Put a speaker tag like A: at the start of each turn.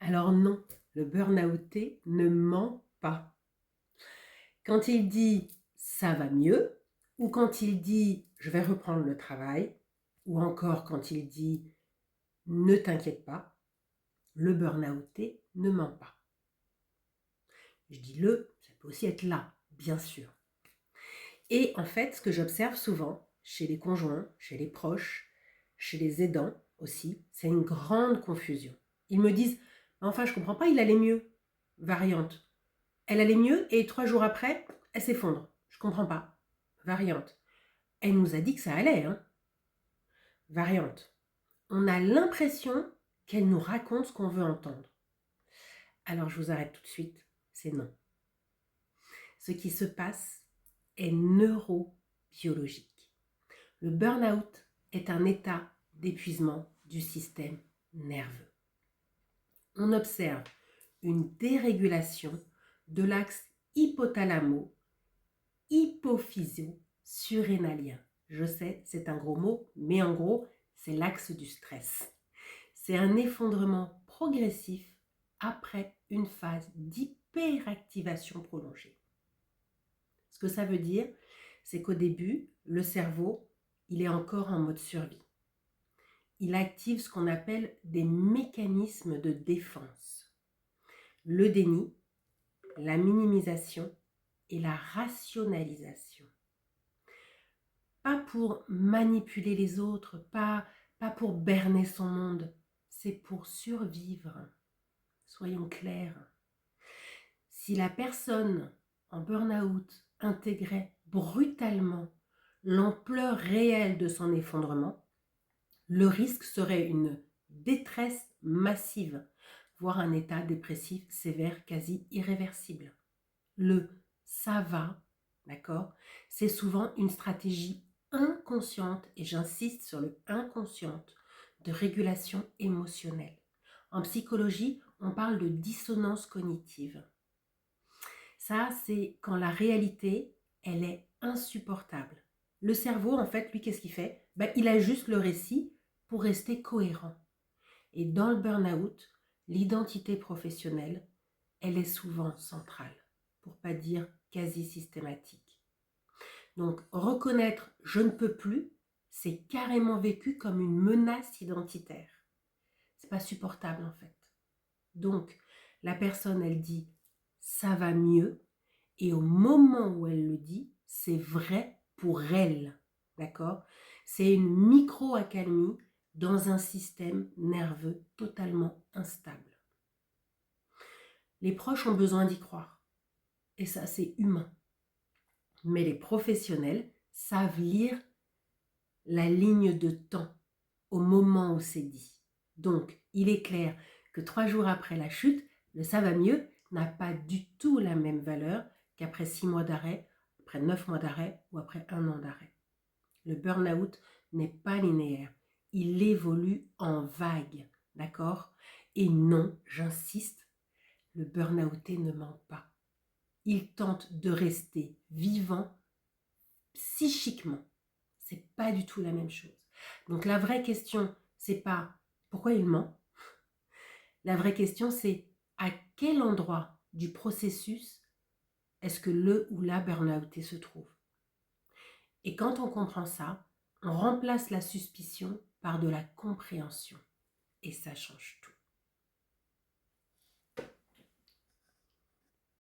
A: Alors non, le burn-outé ne ment pas. Quand il dit ça va mieux, ou quand il dit je vais reprendre le travail, ou encore quand il dit ne t'inquiète pas, le burn-outé ne ment pas. Je dis le, ça peut aussi être là, bien sûr. Et en fait, ce que j'observe souvent chez les conjoints, chez les proches, chez les aidants aussi, c'est une grande confusion. Ils me disent, enfin je comprends pas, il allait mieux. Variante. Elle allait mieux et 3 jours après, elle s'effondre. Je comprends pas. Variante. Elle nous a dit que ça allait, hein. Variante. On a l'impression qu'elle nous raconte ce qu'on veut entendre. Alors je vous arrête tout de suite, c'est non. Ce qui se passe est neurobiologique. Le burn-out est un état d'épuisement du système nerveux. On observe une dérégulation de l'axe hypothalamo-hypophysio-surrénalien. Je sais, c'est un gros mot, mais en gros, c'est l'axe du stress. C'est un effondrement progressif après une phase d'hyperactivation prolongée. Ce que ça veut dire, c'est qu'au début, le cerveau, il est encore en mode survie. Il active ce qu'on appelle des mécanismes de défense. Le déni, la minimisation et la rationalisation. Pas pour manipuler les autres, pas pour berner son monde, c'est pour survivre. Soyons clairs. Si la personne en burn-out intégrait brutalement l'ampleur réelle de son effondrement, le risque serait une détresse massive, voire un état dépressif sévère quasi irréversible. Le ça va, d'accord, c'est souvent une stratégie inconsciente, et j'insiste sur le inconsciente, de régulation émotionnelle. En psychologie, on parle de dissonance cognitive. Ça, c'est quand la réalité, elle est insupportable. Le cerveau, en fait, lui, qu'est-ce qu'il fait? Il ajuste le récit pour rester cohérent. Et dans le burn-out, l'identité professionnelle, elle est souvent centrale, pour pas dire quasi systématique. Donc, reconnaître « je ne peux plus », c'est carrément vécu comme une menace identitaire. C'est pas supportable, en fait. Donc, la personne, elle dit « ça va mieux », et au moment où elle le dit, c'est vrai pour elle, d'accord? C'est une micro-accalmie dans un système nerveux totalement instable. Les proches ont besoin d'y croire, et ça c'est humain. Mais les professionnels savent lire la ligne de temps au moment où c'est dit. Donc, il est clair que 3 jours après la chute, le ça va mieux n'a pas du tout la même valeur qu'après 6 mois d'arrêt, après 9 mois d'arrêt ou après 1 an d'arrêt. Le burn-out n'est pas linéaire, il évolue en vagues, d'accord? Et non, j'insiste, le burn-outé ne ment pas. Il tente de rester vivant psychiquement. C'est pas du tout la même chose. Donc la vraie question, c'est pas pourquoi il ment. La vraie question, c'est à quel endroit du processus est-ce que le ou la burn-outé se trouve. Et quand on comprend ça, on remplace la suspicion par de la compréhension. Et ça change tout.